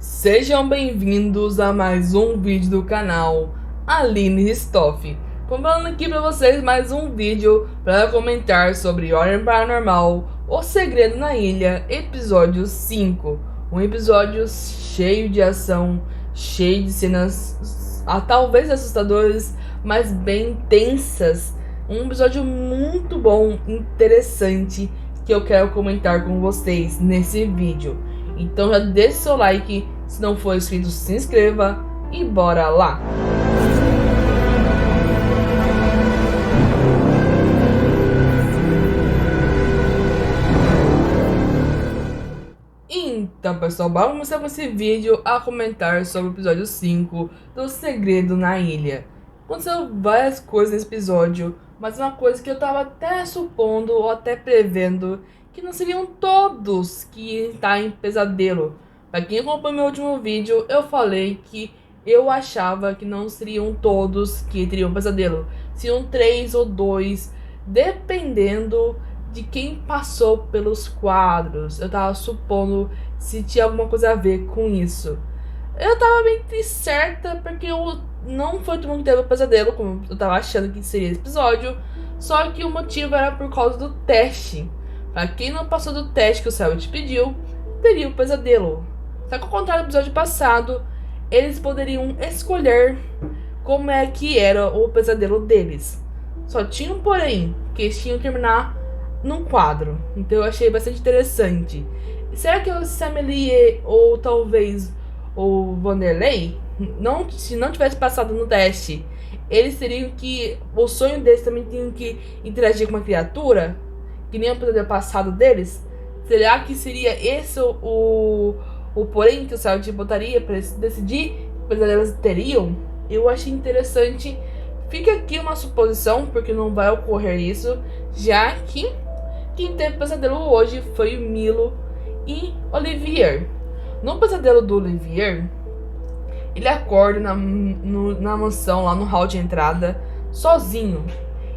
Sejam bem-vindos a mais um vídeo do canal Aline Ristoff. Comprando aqui para vocês mais um vídeo para comentar sobre Ordem Paranormal, O Segredo na Ilha, episódio 5. Um episódio cheio de ação, cheio de cenas talvez assustadoras, mas bem tensas. Um episódio muito bom, interessante, que eu quero comentar com vocês nesse vídeo. Então já deixe seu like, se não for inscrito se inscreva e bora lá! Então pessoal, bora começar com esse vídeo a comentar sobre o episódio 5 do Segredo na Ilha. Aconteceu várias coisas nesse episódio, mas uma coisa que eu tava até supondo ou até prevendo que não seriam todos que iam estar em pesadelo. Pra quem acompanhou meu último vídeo, eu falei que eu achava que não seriam todos que teriam pesadelo. Seriam 3 ou 2, dependendo de quem passou pelos quadros. Eu tava supondo se tinha alguma coisa a ver com isso. Eu tava bem certa, porque eu não foi todo mundo que teve o pesadelo, como eu tava achando que seria esse episódio. Só que o motivo era por causa do teste. Pra quem não passou do teste que o Selbit pediu, teria o pesadelo. Só que ao contrário do episódio passado, eles poderiam escolher como é que era o pesadelo deles. Só tinha um porém, que eles tinham que terminar num quadro. Então eu achei bastante interessante. Será que o Samélie ou talvez o Vanderlei, se não tivesse passado no teste, eles teriam que... O sonho deles também tinha que interagir com uma criatura, que nem o pesadelo passado deles? Será que seria esse o porém que o Selbit botaria para decidir que pesadelos teriam? Eu achei interessante. Fica aqui uma suposição, porque não vai ocorrer isso, já que quem teve pesadelo hoje foi o Milo e Olivier. No pesadelo do Olivier, ele acorda na mansão, lá no hall de entrada, sozinho,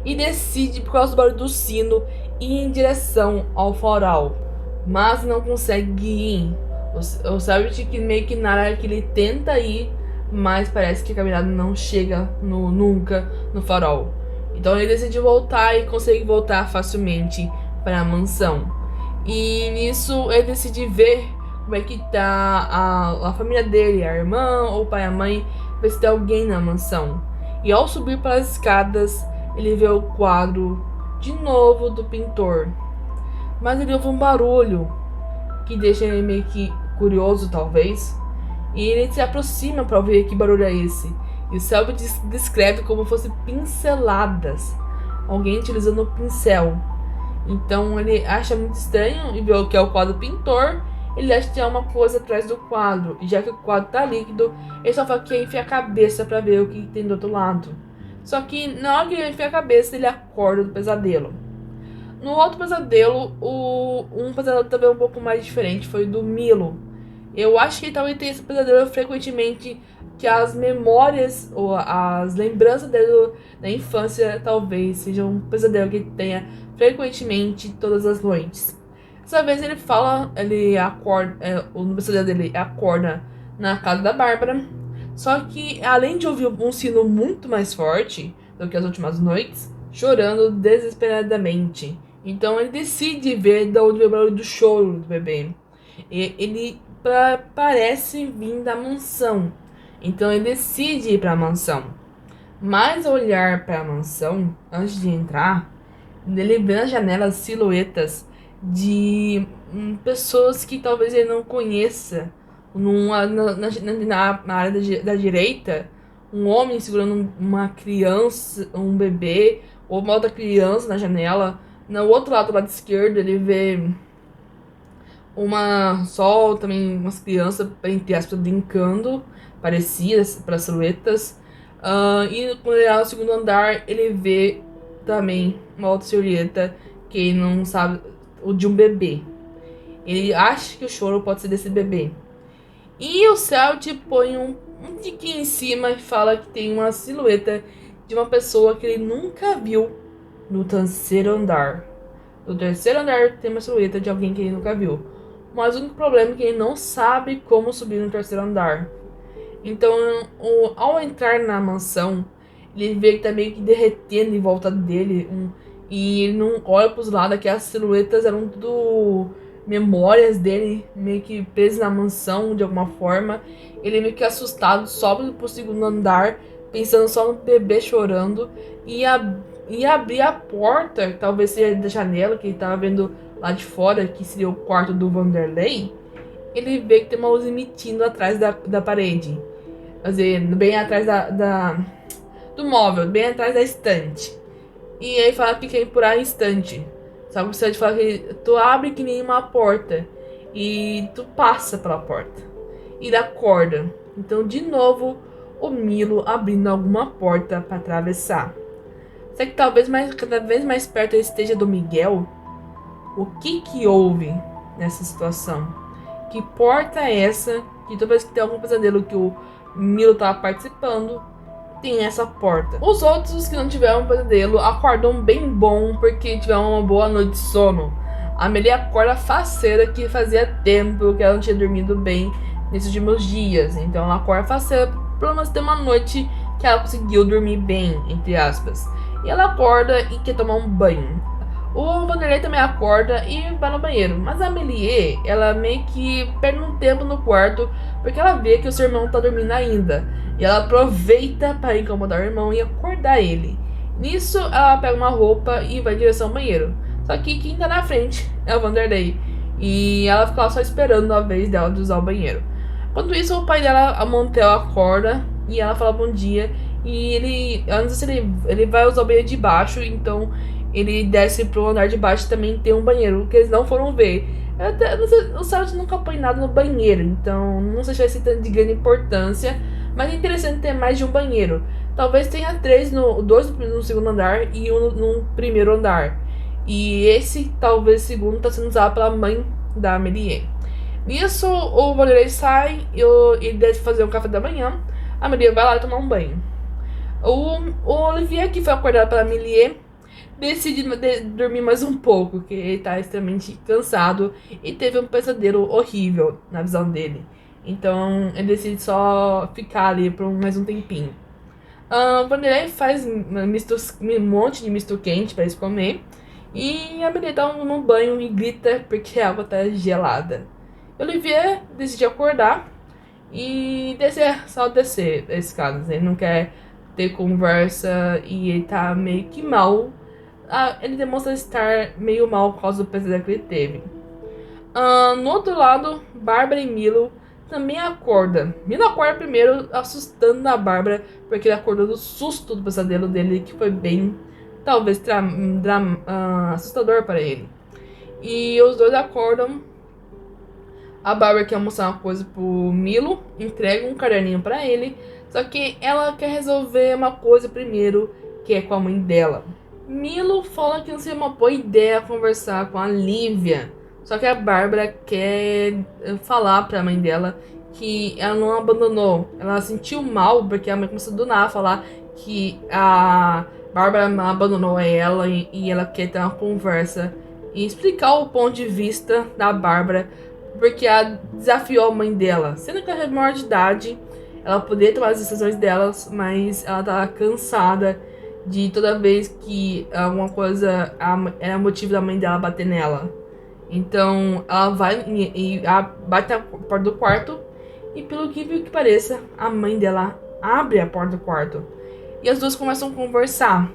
e decide, por causa do barulho do sino, ir em direção ao farol, mas não consegue ir. O Selbit que meio que na área que ele tenta ir, mas parece que a caminhada não chega nunca no farol. Então ele decide voltar e consegue voltar facilmente para a mansão. E nisso ele decide ver como é que tá a família dele, a irmã, ou o pai e a mãe, ver se tem alguém na mansão. E ao subir pelas escadas, ele vê o quadro de novo do pintor. Mas ele ouve um barulho que deixa ele meio que curioso, talvez. E ele se aproxima para ver que barulho é esse. E o Selbit descreve como fosse pinceladas. Alguém utilizando o pincel. Então ele acha muito estranho e vê o que é o quadro pintor. Ele acha que tem uma coisa atrás do quadro. E já que o quadro tá líquido, ele só fala que enfia a cabeça para ver o que tem do outro lado. Só que na hora que ele enfia a cabeça, ele acorda do pesadelo. No outro pesadelo, um pesadelo também um pouco mais diferente foi o do Milo. Eu acho que ele talvez tenha esse pesadelo frequentemente, que as memórias ou as lembranças dele da infância talvez seja um pesadelo que ele tenha frequentemente todas as noites. Dessa vez ele fala, ele acorda, no pesadelo dele acorda na casa da Bárbara. Só que além de ouvir um sino muito mais forte do que as últimas noites, chorando desesperadamente. Então ele decide ver de onde veio o barulho do choro do bebê. E ele parece vir da mansão. Então ele decide ir para a mansão. Mas ao olhar para a mansão, antes de entrar, ele vê nas janelas silhuetas de pessoas que talvez ele não conheça. Na área da direita, um homem segurando uma criança, um bebê, ou uma outra criança na janela. No outro lado, do lado esquerdo, ele vê também umas crianças, entre aspas, brincando, parecidas para silhuetas. E quando ele vai no segundo andar, ele vê também uma outra silhueta que ele não sabe, o de um bebê. Ele acha que o choro pode ser desse bebê. E o Selbit põe um tiquinho em cima e fala que tem uma silhueta de uma pessoa que ele nunca viu no terceiro andar. No terceiro andar tem uma silhueta de alguém que ele nunca viu. mas o único problema é que ele não sabe como subir no terceiro andar. Então, ao entrar na mansão, ele vê que tá meio que derretendo em volta dele. E ele não olha pros lados, que as silhuetas eram tudo memórias dele, meio que presas na mansão de alguma forma. Ele meio que assustado, sobe pro segundo andar, pensando só no bebê chorando. E abrir a porta, talvez seja da janela, que ele tava vendo lá de fora, que seria o quarto do Vanderlei. Ele vê que tem uma luz emitindo atrás da parede. Quer dizer, bem atrás do móvel, bem atrás da estante. E aí fala que quer empurrar a estante. Só que o estante fala que tu abre que nem uma porta. E tu passa pela porta. E dá corda. Então, de novo, o Milo abrindo alguma porta para atravessar. Só que talvez cada vez mais perto ele esteja do Miguel. O que houve nessa situação? Que porta é essa? Que toda vez que tem algum pesadelo que o Milo tava participando, tem essa porta. Os outros que não tiveram pesadelo acordam bem bom porque tiveram uma boa noite de sono. A Amelie acorda faceira, que fazia tempo que ela não tinha dormido bem nesses últimos dias. Então ela acorda faceira, pelo menos ter uma noite que ela conseguiu dormir bem, entre aspas. E ela acorda e quer tomar um banho. O Vanderlei também acorda e vai no banheiro. Mas a Amelie, ela meio que perde um tempo no quarto, porque ela vê que o seu irmão tá dormindo ainda. E ela aproveita para incomodar o irmão e acordar ele. Nisso, ela pega uma roupa e vai em direção ao banheiro. Só que quem tá na frente é o Vanderlei. E ela fica lá só esperando a vez dela de usar o banheiro. Enquanto isso, o pai dela, a Montel, acorda e ela fala bom dia. E antes ele vai usar o banheiro de baixo, então ele desce pro andar de baixo e também tem um banheiro, que eles não foram ver. Não sei, o Sarah nunca põe nada no banheiro, então não sei se vai ser tanto de grande importância, mas é interessante ter mais de um banheiro. Talvez tenha dois no segundo andar e um no primeiro andar. E esse, talvez, segundo, está sendo usado pela mãe da Amelie. Nisso, o Vanderlei sai e deve fazer um café da manhã. A Amelie vai lá tomar um banho. O Olivier, que foi acordado pela Amelie, decide dormir mais um pouco, porque ele tá extremamente cansado e teve um pesadelo horrível na visão dele. Então ele decide só ficar ali por mais um tempinho. Vanderlei faz um monte de misto quente para eles comer. E a Amelie dá um banho e grita porque a água tá gelada. Olivier decide acordar e só descer a escada. Ele não quer ter conversa e ele tá meio que mal. Ele demonstra estar meio mal por causa do pesadelo que ele teve. No outro lado, Bárbara e Milo também acorda. Milo acorda primeiro, assustando a Bárbara, porque ele acordou do susto do pesadelo dele, que foi bem, talvez, assustador para ele. E os dois acordam. A Bárbara quer mostrar uma coisa pro Milo, entrega um caderninho para ele, só que ela quer resolver uma coisa primeiro, que é com a mãe dela. Milo fala que não seria uma boa ideia conversar com a Lívia. Só que a Bárbara quer falar pra mãe dela que ela não abandonou. Ela sentiu mal porque a mãe começou do nada a falar que a Bárbara abandonou ela e ela quer ter uma conversa e explicar o ponto de vista da Bárbara, porque ela desafiou a mãe dela. Sendo que ela é maior de idade, ela poderia tomar as decisões delas, mas ela tava cansada de toda vez que alguma coisa era motivo da mãe dela bater nela. Então ela vai e bate na porta do quarto. E pelo que pareça, a mãe dela abre a porta do quarto. E as duas começam a conversar.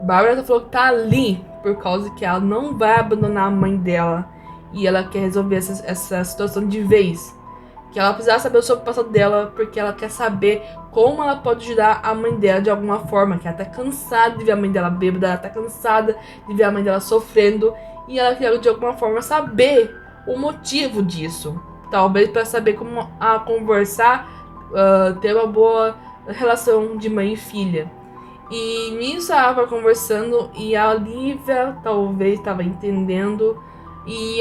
Bárbara falou que tá ali por causa que ela não vai abandonar a mãe dela. E ela quer resolver essa situação de vez. Que ela precisa saber sobre o passado dela, porque ela quer saber como ela pode ajudar a mãe dela de alguma forma. Que ela tá cansada de ver a mãe dela bêbada, ela tá cansada de ver a mãe dela sofrendo. E ela quer de alguma forma saber o motivo disso. Talvez para saber como conversar, ter uma boa relação de mãe e filha. E nisso ela vai conversando e a Lívia talvez estava entendendo. E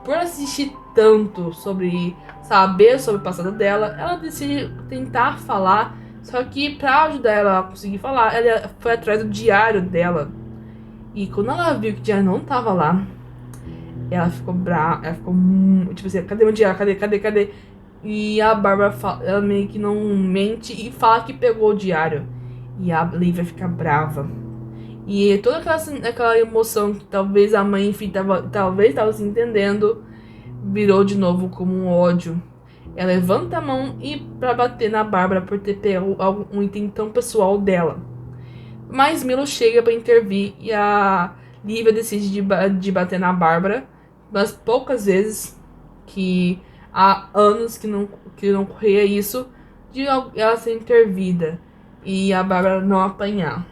por assistir tanto saber sobre o passado dela, ela decide tentar falar. Só que pra ajudar ela a conseguir falar, ela foi atrás do diário dela. E quando ela viu que o diário não tava lá, Ela ficou brava, ela ficou tipo assim, cadê o diário? Cadê? E a Bárbara fala, ela meio que não mente e fala que pegou o diário. E a Lívia fica brava. E toda aquela emoção que talvez a mãe, enfim, talvez tava se entendendo, virou de novo como um ódio. Ela levanta a mão e pra bater na Bárbara por ter pego um item tão pessoal dela. Mas Milo chega pra intervir e a Lívia decide de bater na Bárbara, das poucas vezes que há anos que não ocorria isso, de ela ser intervida e a Bárbara não apanhar.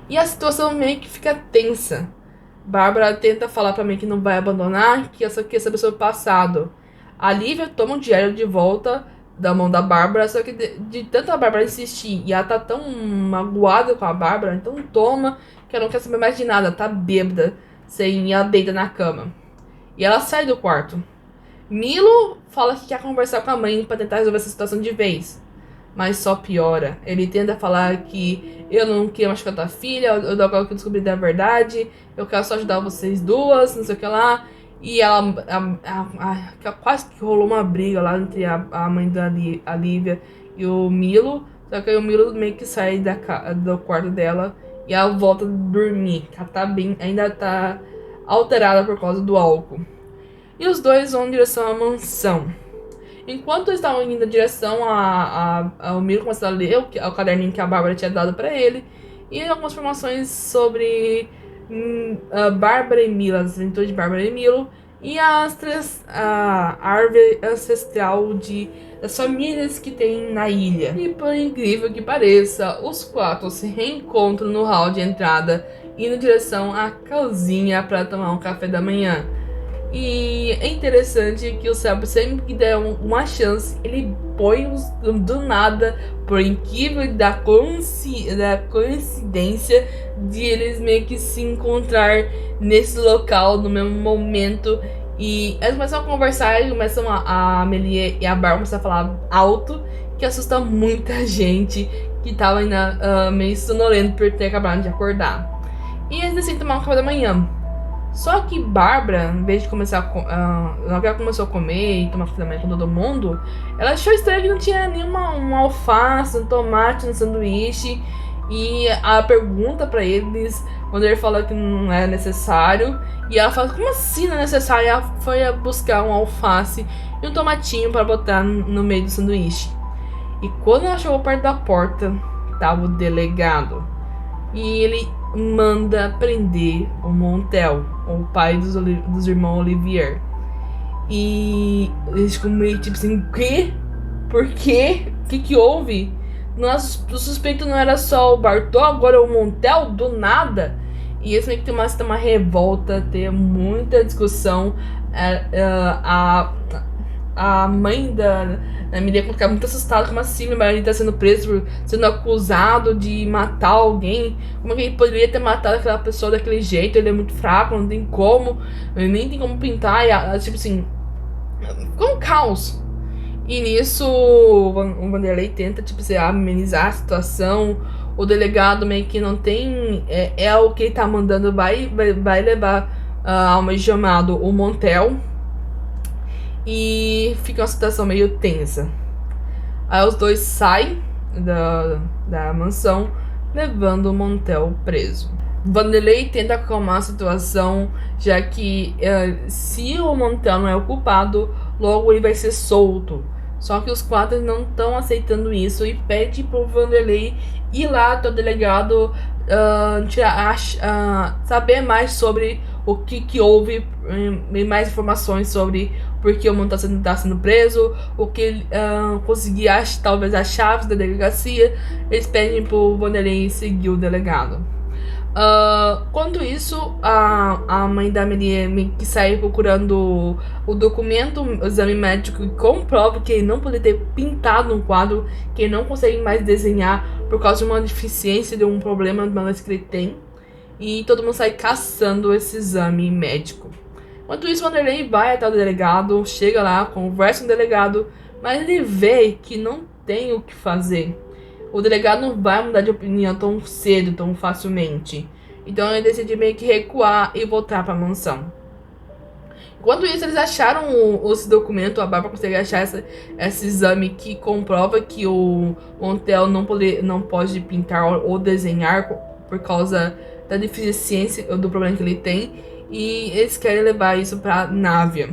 E a situação meio que fica tensa. Bárbara tenta falar pra mim que não vai abandonar, que essa quer saber sobre o passado. A Lívia toma o diário de volta da mão da Bárbara, só que de tanto a Bárbara insistir e ela tá tão magoada com a Bárbara, então toma, que ela não quer saber mais de nada, tá bêbada, sem ela deita na cama. E ela sai do quarto. Milo fala que quer conversar com a mãe pra tentar resolver essa situação de vez, mas só piora. Ele tenta falar que eu não quero machucar tua filha, eu agora que eu descobri da verdade, eu quero só ajudar vocês duas, não sei o que lá. E ela quase que rolou uma briga lá entre a mãe da Lívia e o Milo. Só que aí o Milo meio que sai do quarto dela e ela volta a dormir. Ela tá bem, ainda tá alterada por causa do álcool. E os dois vão em direção à mansão. Enquanto eles estavam indo em direção ao Milo, começou a ler o caderninho que a Bárbara tinha dado pra ele. E algumas informações sobre a Bárbara e Milo, as aventuras de Bárbara e Milo. E a árvore ancestral das famílias que tem na ilha. E por incrível que pareça, os quatro se reencontram no hall de entrada, indo em direção à cozinha para tomar um café da manhã. E é interessante que o Sebo, sempre que der uma chance, ele põe do nada, por incrível da coincidência de eles meio que se encontrar nesse local no mesmo momento. E eles começam a conversar, e começam a Amelie e a Bárbara começam a falar alto, que assusta muita gente que tava ainda meio sonolento por ter acabado de acordar. E eles decidem tomar um café da manhã. Só que Bárbara, em vez de começar logo que ela começou a comer e tomar café da manhã com todo mundo, ela achou estranho que não tinha nenhuma alface, um tomate no sanduíche. E ela pergunta pra eles, quando ele fala que não é necessário, e ela fala, como assim não é necessário? E ela foi buscar um alface e um tomatinho pra botar no meio do sanduíche. E quando ela chegou perto da porta, tava o delegado. E ele manda prender o Montel, o pai dos irmãos Olivier. E eles ficam meio tipo assim, o quê? Por quê? O que houve? O suspeito não era só o Bartô, agora é o Montel, do nada. E eles meio que tem uma revolta, tem muita discussão. A mãe da Amelie fica muito assustada, como assim meu marido tá sendo preso, sendo acusado de matar alguém. Como é que ele poderia ter matado aquela pessoa daquele jeito? Ele é muito fraco, não tem como, ele nem tem como pintar. E, tipo assim, ficou um caos. E nisso o Vanderlei tenta, tipo assim, amenizar a situação. O delegado meio que não tem, o que ele tá mandando, vai levar ao mais chamado o Montel. E fica uma situação meio tensa. Aí os dois saem da mansão, levando o Montel preso. Vanderlei tenta acalmar a situação, já que se o Montel não é o culpado, logo ele vai ser solto. Só que os quatro não estão aceitando isso e pede pro Vanderlei ir lá até o delegado saber mais sobre o que houve, e mais informações sobre por que o Montel tá sendo preso, o que conseguir talvez as chaves da delegacia. Eles pedem pro Vanderlei seguir o delegado. Quanto isso, a mãe da Amelie que sai procurando o documento, o exame médico que comprova que ele não poderia ter pintado um quadro, que ele não consegue mais desenhar por causa de uma deficiência, de um problema que ele tem. E todo mundo sai caçando esse exame médico. Enquanto isso, o Vanderlei vai até o delegado, chega lá, conversa com o delegado, mas ele vê que não tem o que fazer. O delegado não vai mudar de opinião tão cedo, tão facilmente. Então ele decide meio que recuar e voltar para a mansão. Enquanto isso, eles acharam esse documento, a Bárbara consegue achar esse exame que comprova que o Montel não pode pintar ou desenhar por causa da deficiência, do problema que ele tem. E eles querem levar isso pra Návia.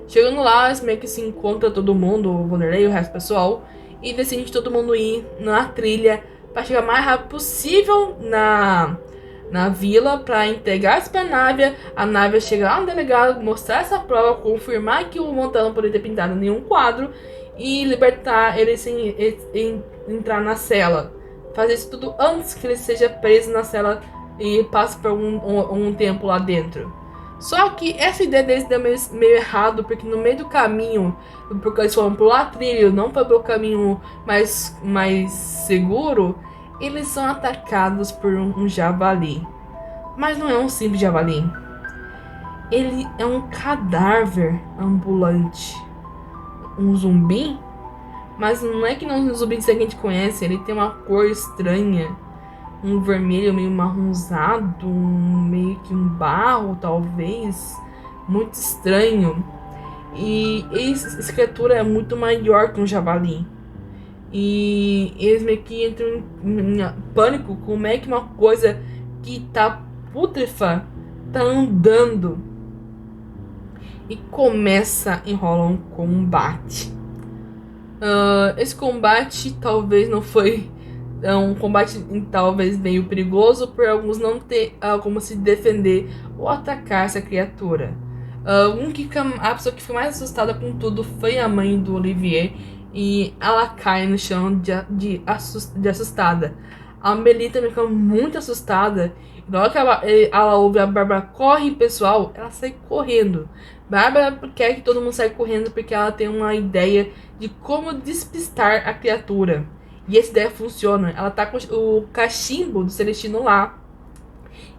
Chegando lá, eles meio que se encontra todo mundo, o Vanderlei e o resto do pessoal, e decide todo mundo ir na trilha para chegar o mais rápido possível na vila para entregar isso pra Návia. A Návia chegar lá no delegado, mostrar essa prova, confirmar que o Montel não poderia ter pintado nenhum quadro e libertar ele sem entrar na cela. Fazer isso tudo antes que ele seja preso na cela e passe por um tempo lá dentro. Só que essa ideia deles deu meio errado, porque no meio do caminho, porque eles foram pro trilho, não foi pelo caminho mais seguro, eles são atacados por um javali. Mas não é um simples javali. Ele é um cadáver ambulante. Um zumbi? Mas não é que não é um zumbi que a gente conhece, ele tem uma cor estranha. Um vermelho meio marronzado, meio que um barro, talvez. Muito estranho. E essa criatura é muito maior que um javali. E eles meio que entram em pânico. Como é que uma coisa que tá putrefa tá andando? E começa a enrolar um combate. Esse combate talvez não foi um combate talvez meio perigoso por alguns não ter como se defender ou atacar essa criatura. A pessoa que foi mais assustada com tudo foi a mãe do Olivier, e ela cai no chão de assustada. A Amélie também fica muito assustada. E na hora que ela ouve a Bárbara corre, pessoal, ela sai correndo. Bárbara quer que todo mundo saia correndo porque ela tem uma ideia de como despistar a criatura. E essa ideia funciona. Ela tá com o cachimbo do Celestino lá.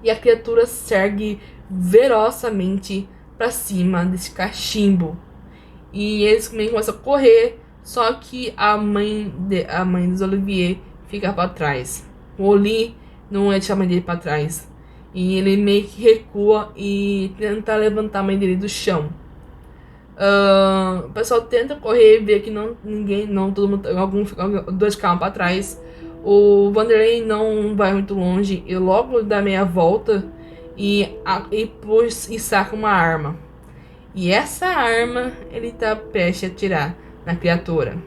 E a criatura segue ferozmente pra cima desse cachimbo. E eles meio que começam a correr. Só que a mãe dos Olivier fica pra trás. O Oli não deixa a mãe dele pra trás. E ele meio que recua e tenta levantar a mãe dele do chão. O pessoal tenta correr e vê que todo mundo, dois carros pra trás. O Vanderlei não vai muito longe e logo dá meia volta e saca uma arma. E essa arma ele tá prestes a atirar na criatura.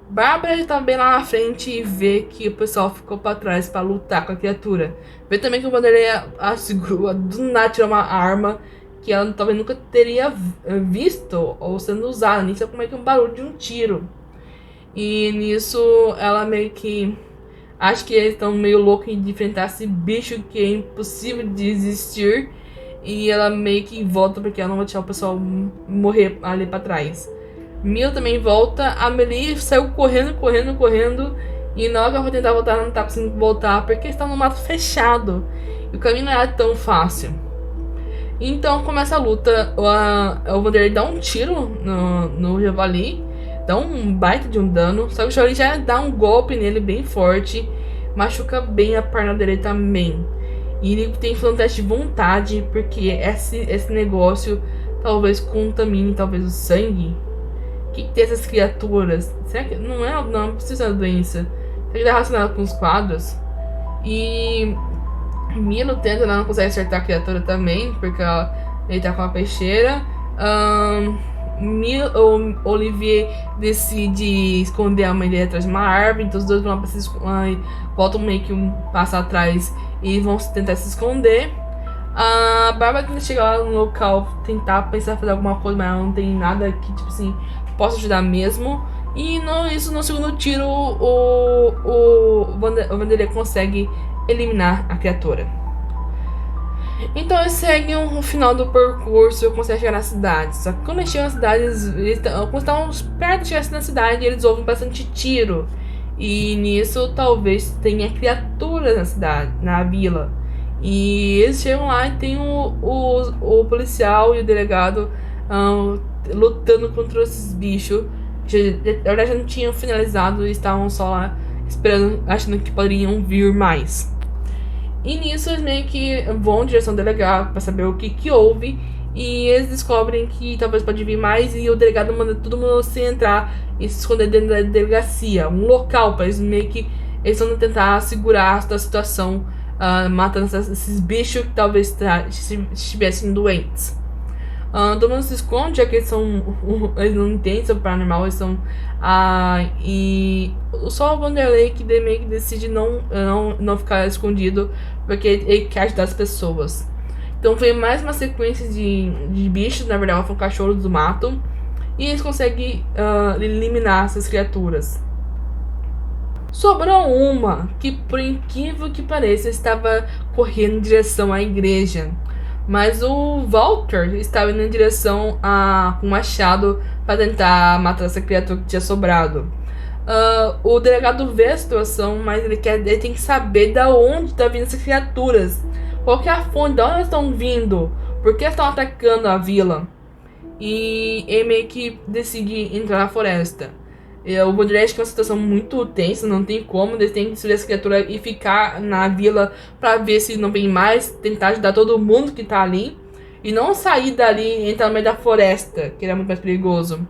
Bárbara já tá bem lá na frente e vê que o pessoal ficou pra trás pra lutar com a criatura. Vê também que o Vanderlei segura, do nada tirou uma arma que ela talvez nunca teria visto ou sendo usada. Nisso é como é que um barulho de um tiro. E nisso ela meio que acha que eles estão meio loucos de enfrentar esse bicho que é impossível de existir. E ela meio que volta porque ela não vai deixar o pessoal morrer ali pra trás. Mila também volta. A Amélie saiu correndo. E na hora que ela vai tentar voltar, ela não tá conseguindo voltar porque está no mato fechado. E o caminho não é tão fácil. Então começa a luta. O Vanderlei dá um tiro no javali. Dá um baita de um dano. Só que o javali já dá um golpe nele bem forte. Machuca bem a perna dele também. E ele tem que fazer um teste de vontade. Porque esse negócio talvez contamine talvez o sangue. O que tem essas criaturas? Será que não precisa da doença? Será que tá relacionado com os quadros? E Milo tenta, não consegue acertar a criatura também, porque ele tá com a peixeira. Olivier decide esconder a mãe dele atrás de uma árvore, então os dois vão voltam meio que passo atrás e vão tentar se esconder. A Bárbara tenta chegar lá no local, tentar pensar em fazer alguma coisa, mas ela não tem nada que, tipo assim, possa ajudar mesmo. E no segundo tiro, o Vanderlei consegue eliminar a criatura. Então eles seguem o final do percurso e conseguem chegar na cidade. Só que quando eles chegam na cidade, quando estão perto de chegar na cidade, eles ouvem bastante tiro. E nisso talvez tenha criaturas na cidade, na vila. E eles chegam lá e tem o policial e o delegado lutando contra esses bichos. Na verdade já não tinham finalizado e estavam só lá esperando, achando que poderiam vir mais. E nisso eles meio que vão em direção ao delegado pra saber o que houve. E eles descobrem que talvez pode vir mais e o delegado manda todo mundo se entrar e se esconder dentro da delegacia. Um local para eles meio que eles vão tentar segurar a situação, matando esses bichos que talvez estivessem doentes. Todo mundo se esconde, já que eles não entendem sobre o paranormal, eles são. E só o Vanderlei que meio que decide não ficar escondido, porque ele quer ajudar as pessoas. Então foi mais uma sequência de bichos, na verdade, foi um cachorro do mato, e eles conseguem eliminar essas criaturas. Sobrou uma que, por incrível que pareça, estava correndo em direção à igreja. Mas o Walter estava indo em direção a um machado para tentar matar essa criatura que tinha sobrado. O delegado vê a situação, mas ele tem que saber da onde estão vindo essas criaturas. Qual que é a fonte, de onde elas estão vindo? Por que estão atacando a vila? E ele meio que decide entrar na floresta. O Baudelaire acha que é uma situação muito tensa, não tem como, eles têm que destruir essa criatura e ficar na vila pra ver se não vem mais, tentar ajudar todo mundo que tá ali. E não sair dali e entrar no meio da floresta, que era muito mais perigoso.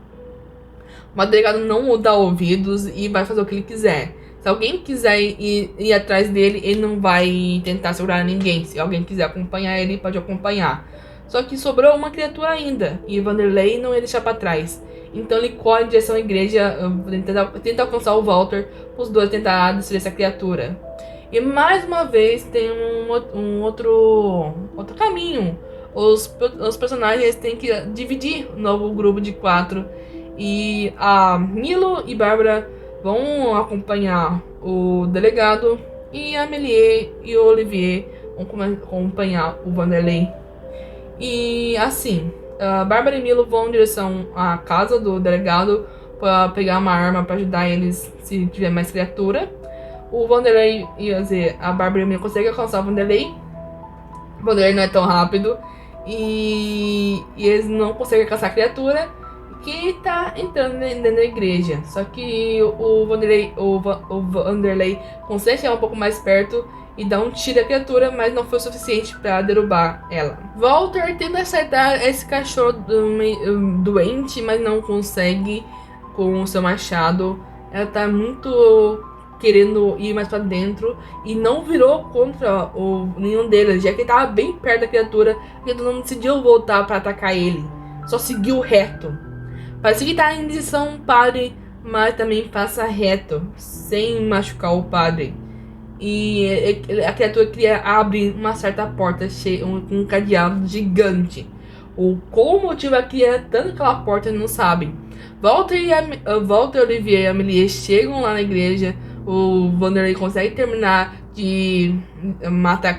O delegado não dá ouvidos e vai fazer o que ele quiser. Se alguém quiser ir atrás dele, ele não vai tentar segurar ninguém. Se alguém quiser acompanhar ele, pode acompanhar. Só que sobrou uma criatura ainda, e Vanderlei não ia deixar pra trás. Então ele corre em direção à igreja, tenta alcançar o Walter, os dois tentar destruir essa criatura. E mais uma vez tem um outro caminho. Os personagens têm que dividir o novo grupo de 4. E a Milo e Bárbara vão acompanhar o delegado, e a Amélie e o Olivier vão acompanhar o Vanderlei. E assim, Bárbara e Milo vão em direção à casa do delegado para pegar uma arma para ajudar eles se tiver mais criatura. O Vanderlei, a Bárbara e a Milo conseguem alcançar o Vanderlei. O Vanderlei não é tão rápido e eles não conseguem alcançar a criatura que tá entrando dentro da igreja. Só que o Vanderlei consegue chegar um pouco mais perto e dá um tiro à criatura, mas não foi o suficiente para derrubar ela. Walter tenta acertar esse cachorro doente, mas não consegue com o seu machado. Ela tá muito querendo ir mais para dentro e não virou contra nenhum deles, já que ele tava bem perto da criatura. A criatura não decidiu voltar para atacar ele, só seguiu reto. Parece que tá em direção ao padre, mas também passa reto, sem machucar o padre. E a criatura abre uma certa porta cheia, com um cadeado gigante. Qual o motivo queria tanto aquela porta, ele não sabe. Walter, Olivier e Amélie chegam lá na igreja. O Vanderlei consegue terminar de matar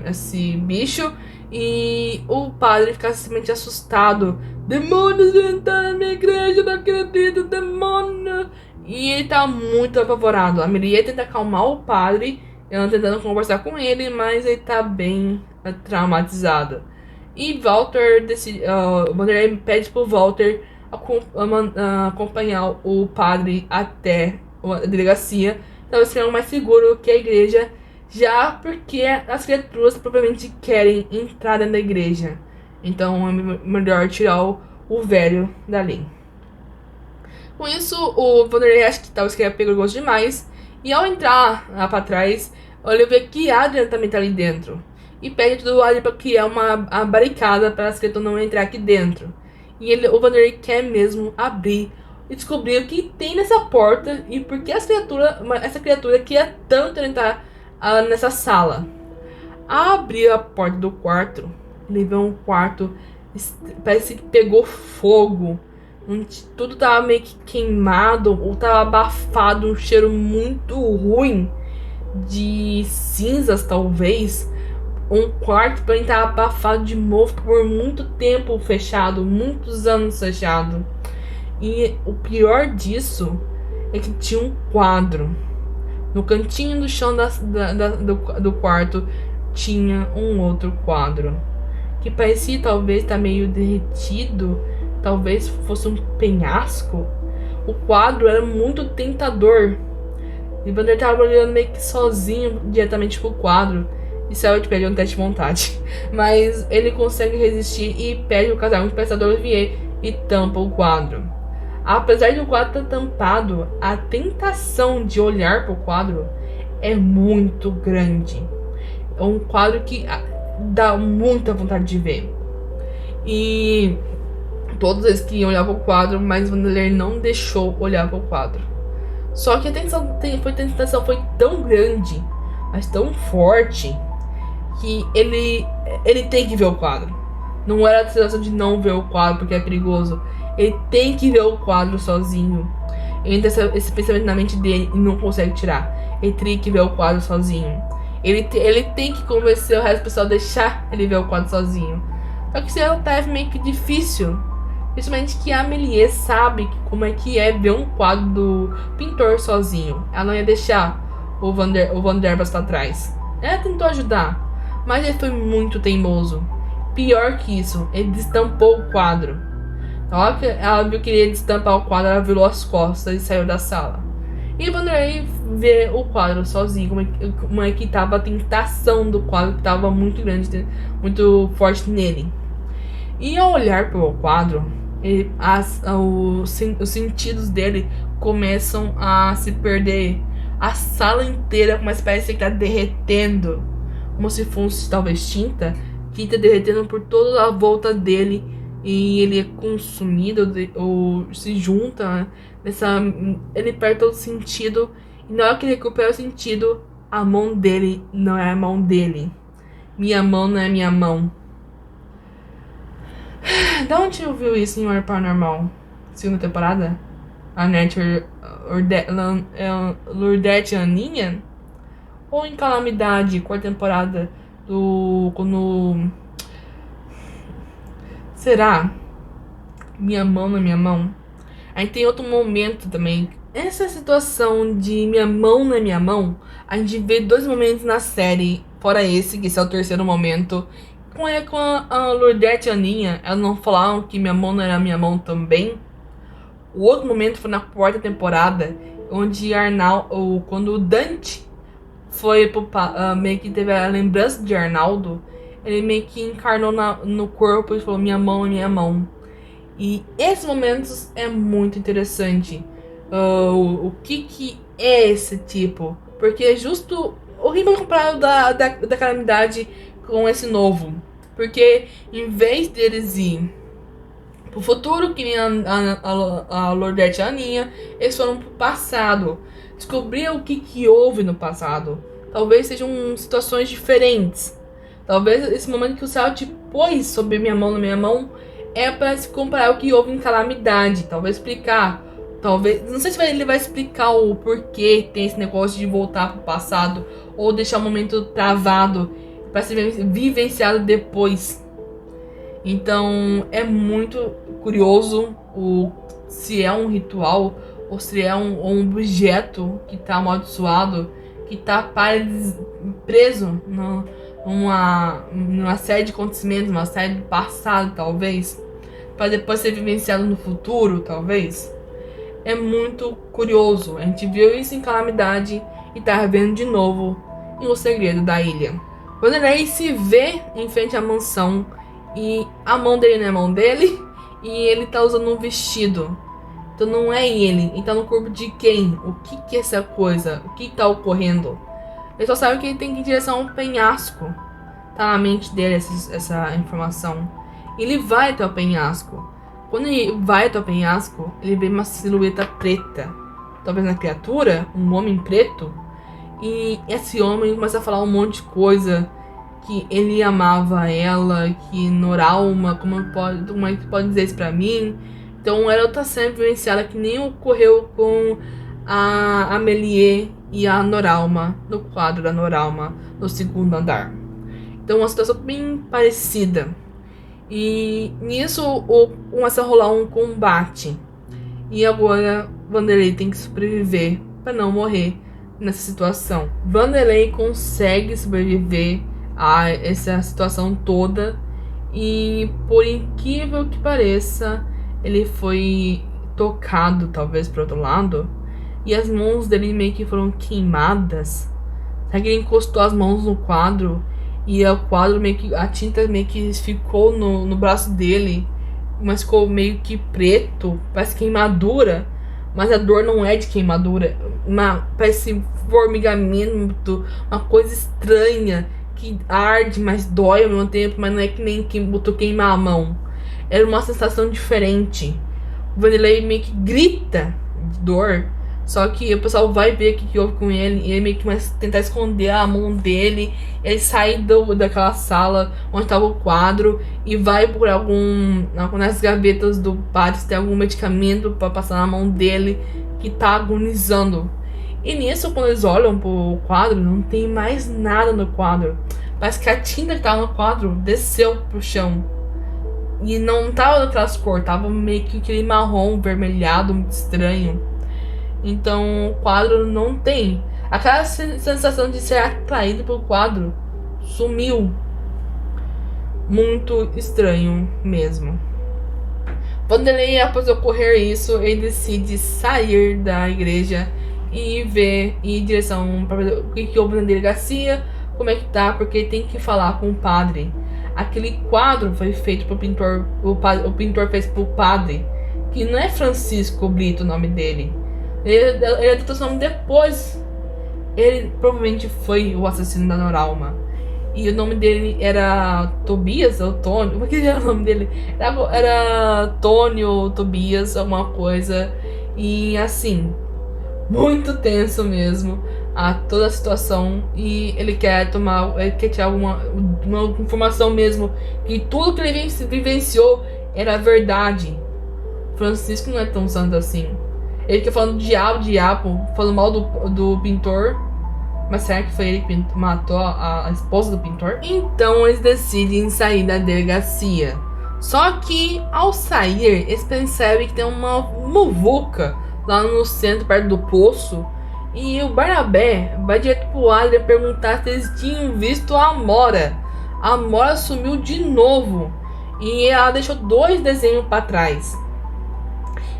esse bicho. E o padre fica simplesmente assustado. Demônios entraram na minha igreja, não acredito, demônio! E ele tá muito apavorado. A Amélie tenta acalmar o padre, ela tentando conversar com ele, mas ele tá bem traumatizado. E Walter o Vanderlei pede pro Walter acompanhar o padre até a delegacia, talvez seja mais seguro que a igreja, já porque as criaturas provavelmente querem entrar dentro da igreja. Então é melhor tirar o velho dali. Com isso, o Vanderlei acha que talvez seja perigoso demais. E ao entrar lá pra trás, ele vê que Adrian também tá ali dentro. E pede do Adrian pra criar uma barricada para as criaturas não entrar aqui dentro. E o Vanderlei quer mesmo abrir e descobrir o que tem nessa porta e por que essa criatura quer tanto entrar nessa sala. Abre a porta do quarto, ele vê um quarto, parece que pegou fogo. Tudo tava meio que queimado ou tava abafado, um cheiro muito ruim de cinzas, talvez. Um quarto para estar abafado de mofo por muito tempo fechado, muitos anos fechado. E o pior disso é que tinha um quadro no cantinho do chão do quarto. Tinha um outro quadro que parecia talvez estar meio derretido, talvez fosse um penhasco. O quadro era muito tentador. E Vander estava olhando meio que sozinho diretamente pro quadro. E Selbit pede um teste de vontade. Mas ele consegue resistir e pede o casaco de Pensador Olivier e tampa o quadro. Apesar de o quadro estar tampado, a tentação de olhar para o quadro é muito grande. É um quadro que dá muita vontade de ver. E todos eles queriam olhar para o quadro, mas Vanderlei não deixou olhar para o quadro. Só que a tentação foi tão grande, mas tão forte, que ele tem que ver o quadro. Não era a sensação de não ver o quadro porque é perigoso. Ele tem que ver o quadro sozinho. Entra esse pensamento na mente dele e não consegue tirar. Ele tem que ver o quadro sozinho. Ele tem que convencer o resto do pessoal a deixar ele ver o quadro sozinho. Só que isso é um tarefa meio que difícil. Principalmente que a Amélie sabe como é que é ver um quadro do pintor sozinho. Ela não ia deixar o Van der Waals pra trás. Ela tentou ajudar, mas ele foi muito teimoso. Pior que isso, ele destampou o quadro. Na hora que ela viu que ele ia destampar o quadro, ela virou as costas e saiu da sala. E Vanderlei vê o quadro sozinho, como é que tava a tentação do quadro, que tava muito grande, muito forte nele. E ao olhar pelo quadro, os sentidos dele começam a se perder. A sala inteira começa a parecer que tá derretendo, como se fosse talvez tinta, que tá derretendo por toda a volta dele. E ele é consumido ou se junta, né? Ele perde todo o sentido. E na hora que ele recupera o sentido, a mão dele não é a mão dele. Minha mão não é minha mão. Da onde eu vi isso em Horror Paranormal? Segunda temporada? A Nature Lourdette Aninha? Ou em Calamidade, quarta temporada quando... Será? Minha mão na minha mão? Aí tem outro momento também. Essa situação de minha mão na minha mão, a gente vê dois momentos na série, fora esse, que esse é o terceiro momento. Com a Lourdette e a Aninha, elas não falaram que minha mão não era minha mão também. O outro momento foi na quarta temporada, onde quando o Dante foi meio que teve a lembrança de Arnaldo, ele meio que encarnou no corpo e falou: minha mão é minha mão. E esses momentos é muito interessante. O que é esse tipo? Porque é justo horrível comparado da Calamidade com esse novo. Porque em vez deles ir pro futuro, que nem a Lourdette e a Aninha, eles foram pro passado. Descobrir o que houve no passado. Talvez sejam situações diferentes. Talvez esse momento que o Selbit pôs sobre minha mão na minha mão é para se comparar o que houve em Calamidade. Talvez explicar. Talvez. Não sei se ele vai explicar o porquê tem esse negócio de voltar pro passado. Ou deixar o momento travado para ser vivenciado depois. Então é muito curioso se é um ritual ou se é um objeto que tá amaldiçoado, que tá preso numa série de acontecimentos, uma série do passado, talvez, para depois ser vivenciado no futuro, talvez. É muito curioso. A gente viu isso em Calamidade e tá vendo de novo em O Segredo da Ilha. Quando ele se vê em frente à mansão e a mão dele não é a mão dele e ele tá usando um vestido. Então não é ele tá no corpo de quem? O que é essa coisa? O que tá ocorrendo? Ele só sabe que ele tem que ir em direção a um penhasco. Tá na mente dele essa informação. Ele vai até o penhasco. Quando ele vai até o penhasco, ele vê uma silhueta preta. Talvez uma criatura, um homem preto. E esse homem começa a falar um monte de coisa. Que ele amava ela, que Noralma, como é que pode dizer isso pra mim? Então ela tá sempre vivenciada que nem ocorreu com a Amélie e a Noralma, no quadro da Noralma, no segundo andar. Então uma situação bem parecida. E nisso começa a rolar um combate. E agora Vanderlei tem que sobreviver para não morrer nessa situação. Vanderlei consegue sobreviver a essa situação toda. E por incrível que pareça, ele foi tocado, talvez, por outro lado. E as mãos dele meio que foram queimadas. Sabe que ele encostou as mãos no quadro E o quadro meio que. A tinta meio que ficou no braço dele. Mas ficou meio que preto. Parece queimadura. Mas a dor não é de queimadura. Parece formigamento. Uma coisa estranha. Que arde, mas dói ao mesmo tempo. Mas não é que nem botou queimar a mão. Era uma sensação diferente. O Vanderlei meio que grita de dor. Só que o pessoal vai ver o que houve com ele. E ele meio que começa a tentar esconder a mão dele. Ele sai daquela sala onde estava o quadro e vai por nas gavetas do padre se tem algum medicamento para passar na mão dele que tá agonizando. E nisso, quando eles olham pro quadro, não tem mais nada no quadro. Parece que a tinta que tava no quadro desceu pro chão. E não tava daquelas cores, tava meio que aquele marrom vermelhado, muito estranho. Então o quadro não tem. Aquela sensação de ser atraído pelo quadro sumiu. Muito estranho mesmo. Vanderlei, após ocorrer isso, ele decide sair da igreja e ir em direção para ver o que houve na delegacia, como é que tá, porque tem que falar com o padre. Aquele quadro foi feito pro pintor, o pintor fez pro padre, que não é Francisco Brito o nome dele. Ele adotou seu nome depois. Ele provavelmente foi o assassino da Noralma. E o nome dele era Tobias ou Tônio? Como é que era o nome dele? Era Tônio, Tobias, alguma coisa. E assim, muito tenso mesmo toda a situação. E ele quer tirar uma informação mesmo. Que tudo que ele vivenciou era verdade. Francisco não é tão santo assim. Ele fica falando diabo, falando mal do pintor. Mas será que foi ele que matou a esposa do pintor? Então eles decidem sair da delegacia. Só que ao sair, eles percebem que tem uma muvuca lá no centro, perto do poço. E o Barnabé vai direto pro Adrian perguntar se eles tinham visto a Amora. A Amora sumiu de novo. E ela deixou 2 desenhos para trás.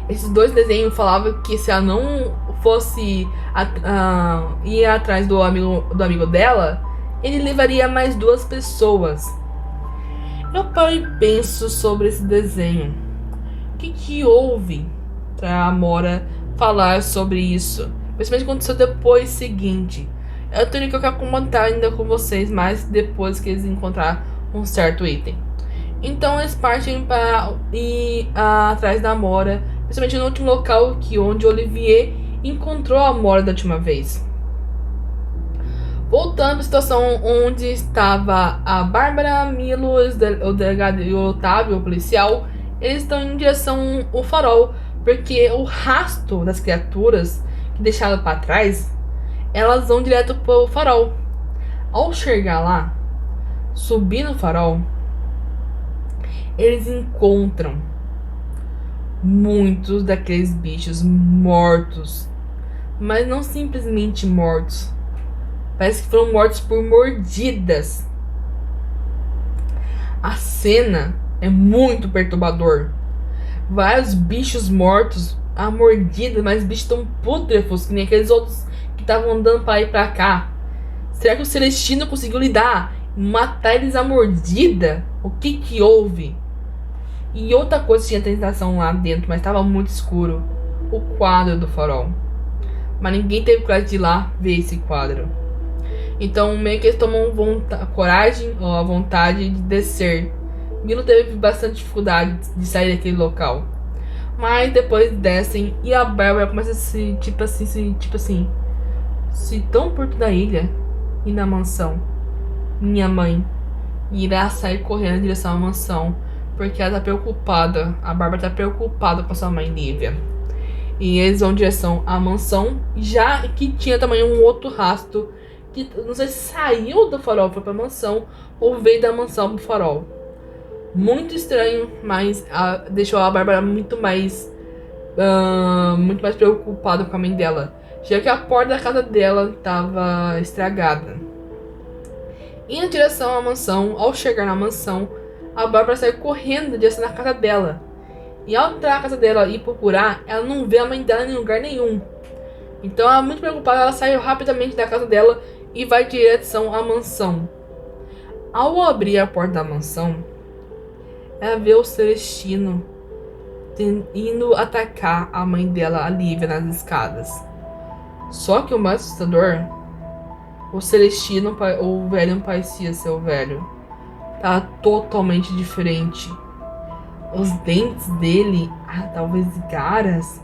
Esses 2 desenhos falavam que se ela não fosse ir atrás do amigo dela, ele levaria mais 2 pessoas. Eu paro e penso sobre esse desenho. O que houve pra Amora falar sobre isso? Principalmente aconteceu depois seguinte. Eu tenho que comentar ainda com vocês, mas depois que eles encontrar um certo item. Então eles partem para ir atrás da Amora, principalmente no último local onde Olivier encontrou a Amora da última vez. Voltando para a situação onde estava a Bárbara, Milo, o delegado e o Otávio, o policial, eles estão em direção ao farol, porque o rastro das criaturas que deixaram para trás, elas vão direto para o farol. Ao chegar lá, subir no farol, eles encontram muitos daqueles bichos mortos, mas não simplesmente mortos. Parece que foram mortos por mordidas. A cena é muito perturbador. Vários bichos mortos, a mordida, mas bichos tão pútrefos que nem aqueles outros que estavam andando para ir para cá. Será que o Celestino conseguiu lidar e matar eles a mordida? O que houve? E outra coisa, tinha tentação lá dentro, mas estava muito escuro. O quadro do farol. Mas ninguém teve coragem de ir lá ver esse quadro. Então meio que eles tomam coragem ou a vontade de descer. Milo teve bastante dificuldade de sair daquele local. Mas depois descem e a Bárbara começa a se tão perto da ilha e na mansão. Minha mãe irá sair correndo em direção à mansão. Porque ela tá preocupada. A Bárbara tá preocupada com a sua mãe Lívia. E eles vão em direção à mansão. Já que tinha também um outro rastro. Que não sei se saiu do farol, foi pra mansão. Ou veio da mansão pro farol. Muito estranho. Mas deixou a Bárbara muito mais preocupada com a mãe dela. Já que a porta da casa dela tava estragada. Indo em direção à mansão. Ao chegar na mansão, a Bárbara sai correndo em direção à casa dela. E ao entrar na casa dela e procurar, ela não vê a mãe dela em lugar nenhum. Então ela, muito preocupada, ela sai rapidamente da casa dela e vai em direção à mansão. Ao abrir a porta da mansão, ela vê o Celestino indo atacar a mãe dela, a Lívia, nas escadas. Só que o mais assustador, o Celestino, o velho não parecia ser o velho. Tava totalmente diferente. Os dentes dele, talvez garas.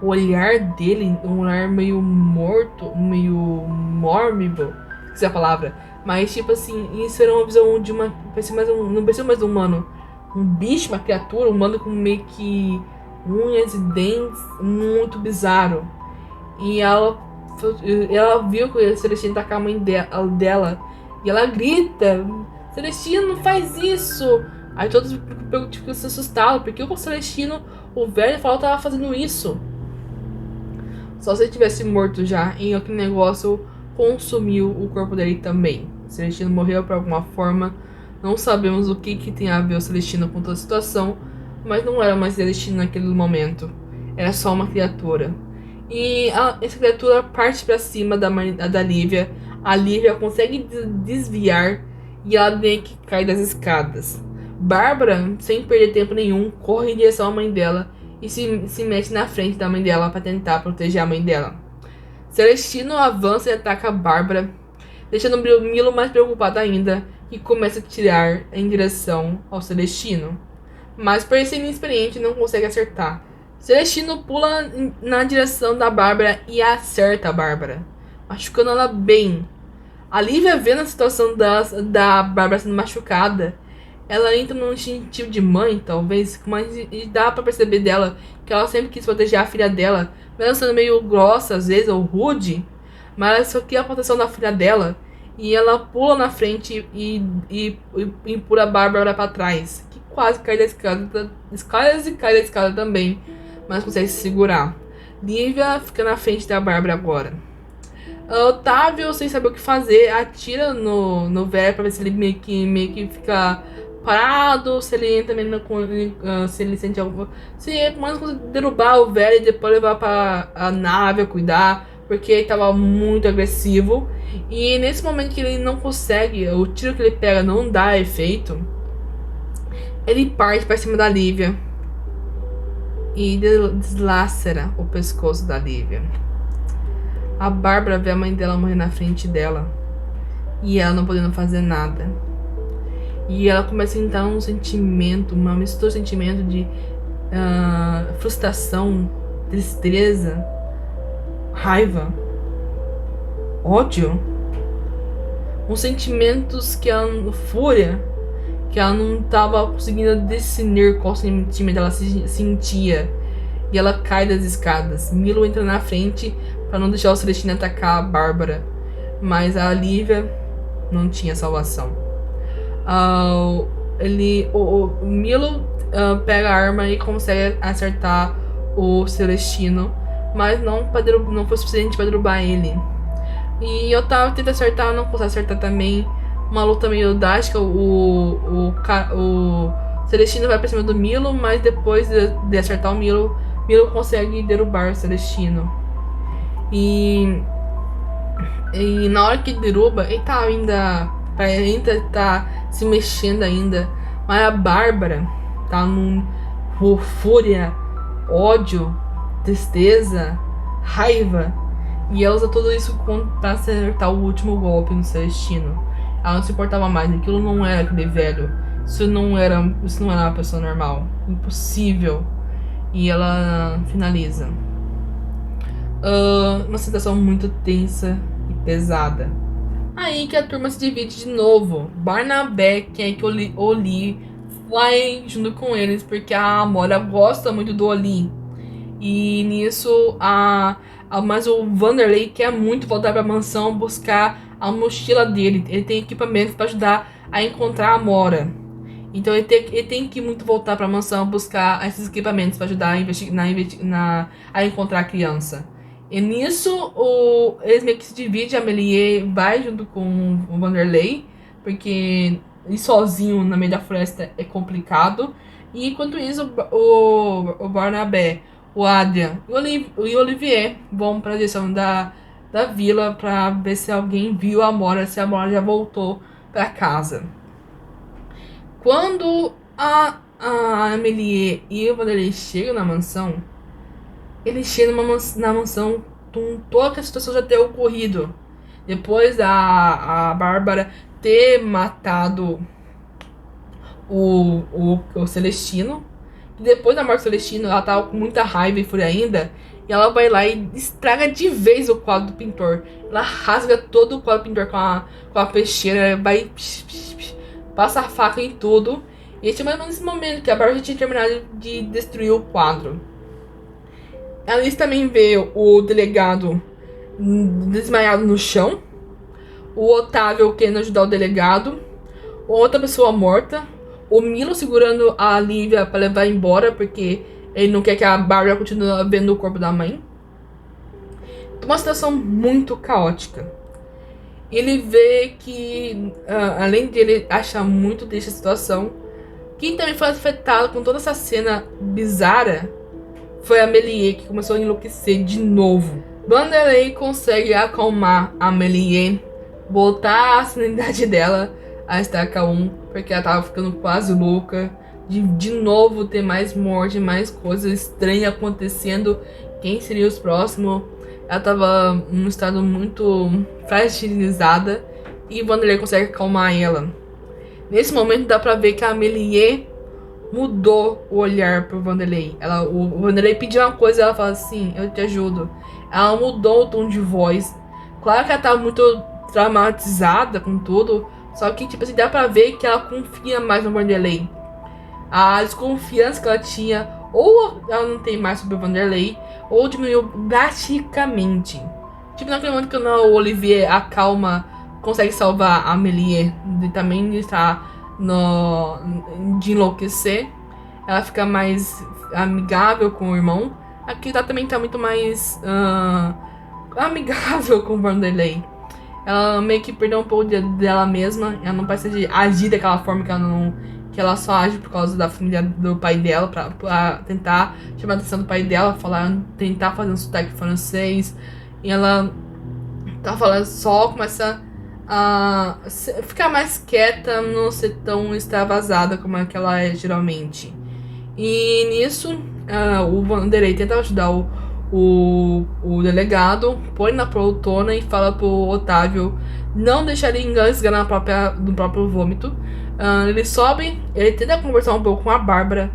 O olhar dele, um olhar meio morto, meio mórbido, se é a palavra. Mas tipo assim, isso era uma visão de uma. Não parecia mais um humano. Um bicho, uma criatura, um humano com meio que unhas e dentes muito bizarro. E ela viu que o Celestino tá com a mãe dela. E ela grita: Celestino, não faz isso! Aí todos ficam se assustados, porque o Celestino, o velho, falou que tava fazendo isso. Só se ele tivesse morto já, e aquele negócio consumiu o corpo dele também. O Celestino morreu por alguma forma. Não sabemos o que tem a ver o Celestino com toda a situação, mas não era mais Celestino naquele momento. Era só uma criatura. E essa criatura parte pra cima da Lívia. A Lívia consegue desviar e ela meio que cai das escadas. Bárbara, sem perder tempo nenhum, corre em direção à mãe dela e se mete na frente da mãe dela para tentar proteger a mãe dela. Celestino avança e ataca a Bárbara, deixando o Milo mais preocupado ainda e começa a tirar em direção ao Celestino. Mas parecendo inexperiente, não consegue acertar. Celestino pula na direção da Bárbara e acerta a Bárbara, machucando ela bem. A Lívia, vendo a situação da Bárbara sendo machucada, ela entra num instintivo de mãe, talvez, mas dá pra perceber dela que ela sempre quis proteger a filha dela, mesmo sendo meio grossa às vezes, ou rude, mas ela só queria a proteção da filha dela, e ela pula na frente e empurra a Bárbara pra trás, que quase cai da escada, quase cai da escada também, mas consegue se segurar. Lívia fica na frente da Bárbara agora. Otávio, sem saber o que fazer, atira no velho pra ver se ele meio que fica parado, se ele entra se ele sente algo. Se ele consegue derrubar o velho e depois levar pra a nave a cuidar, porque ele tava muito agressivo. E nesse momento que ele não consegue, o tiro que ele pega não dá efeito, ele parte pra cima da Lívia e deslacera o pescoço da Lívia. A Bárbara vê a mãe dela morrer na frente dela e ela não podendo fazer nada. E ela começa a entrar num sentimento, uma mistura de sentimento de frustração, tristeza, raiva, ódio. Uns sentimentos que ela, fúria, que ela não estava conseguindo discernir qual sentimento ela sentia. E ela cai das escadas. Milo entra na frente para não deixar o Celestino atacar a Bárbara. Mas a Lívia não tinha salvação. O Milo pega a arma e consegue acertar o Celestino, mas não foi suficiente para derrubar ele. E Otávio tenta acertar, não consegue acertar também. Uma luta meio drástica. O Celestino vai pra cima do Milo, mas depois de acertar o Milo consegue derrubar o Celestino. E na hora que derruba, ele ainda tá se mexendo ainda. Mas a Bárbara tá num fúria, ódio, tristeza, raiva. E ela usa tudo isso pra acertar o último golpe no Celestino. Ela não se importava mais, aquilo não era aquele velho. Isso não era uma pessoa normal. Impossível. E ela finaliza. Uma situação muito tensa e pesada. Aí que a turma se divide de novo. Barnabé quer que o Oli vai junto com eles, porque a Amora gosta muito do Oli. E nisso, mas o Vanderlei quer muito voltar pra mansão buscar a mochila dele. Ele tem equipamentos para ajudar a encontrar a Amora. Então ele tem que muito voltar pra mansão buscar esses equipamentos para ajudar a encontrar a criança. E nisso, eles meio que se dividem. A Méliès vai junto com o Vanderlei, porque ir sozinho no meio da floresta é complicado. E enquanto isso, o Barnabé, o Adrian e o Olivier vão para a direção da vila para ver se alguém viu a Amora, se a Amora já voltou para casa. Quando a Amélie e o Vanderlei chegam na mansão, eles chegam na mansão com toda a situação já ter ocorrido. Depois a Bárbara ter matado o Celestino. E depois da morte do Celestino, ela tava com muita raiva e fúria ainda. E ela vai lá e estraga de vez o quadro do pintor. Ela rasga todo o quadro do pintor com a peixeira. Vai passa a faca em tudo. E é mais ou menos nesse momento que a Bárbara já tinha terminado de destruir o quadro. A Alice também vê o delegado desmaiado no chão. O Otávio querendo ajudar o delegado. Outra pessoa morta. O Milo segurando a Lívia pra levar embora, porque ele não quer que a Bárbara continue vendo o corpo da mãe. Uma situação muito caótica. Ele vê que, além de ele achar muito triste a situação, quem também foi afetado com toda essa cena bizarra foi a Amélie, que começou a enlouquecer de novo. Vanderlei consegue acalmar a Amélie, voltar a sanidade dela a estaca 1, porque ela tava ficando quase louca. De novo ter mais morte, mais coisas estranhas acontecendo. Quem seria os próximos? Ela tava num estado muito fragilizada e Vanderlei consegue acalmar ela. Nesse momento dá pra ver que a Amélie mudou o olhar pro Vanderlei. O Vanderlei pediu uma coisa e ela fala assim: eu te ajudo. Ela mudou o tom de voz. Claro que ela tava muito traumatizada com tudo, só que tipo assim, dá pra ver que ela confia mais no Vanderlei. A desconfiança que ela tinha, ou ela não tem mais sobre o Vanderlei, ou diminuiu drasticamente. Tipo naquele momento que o Olivier acalma, consegue salvar a Amélie de também estar de enlouquecer. Ela fica mais amigável com o irmão. Aqui ela também tá muito mais amigável com o Vanderlei. Ela meio que perdeu um pouco dela mesma. Ela não parece agir daquela forma que ela só age por causa da família do pai dela, pra tentar chamar a atenção do pai dela, tentar fazer um sotaque francês. E ela tá falando só, começa a ficar mais quieta, não ser tão extravasada como é que ela é geralmente. E nisso, o Vanderlei tenta ajudar o delegado, põe na poltrona e fala pro Otávio não deixar ele engasgar no próprio vômito. Ele sobe, ele tenta conversar um pouco com a Bárbara,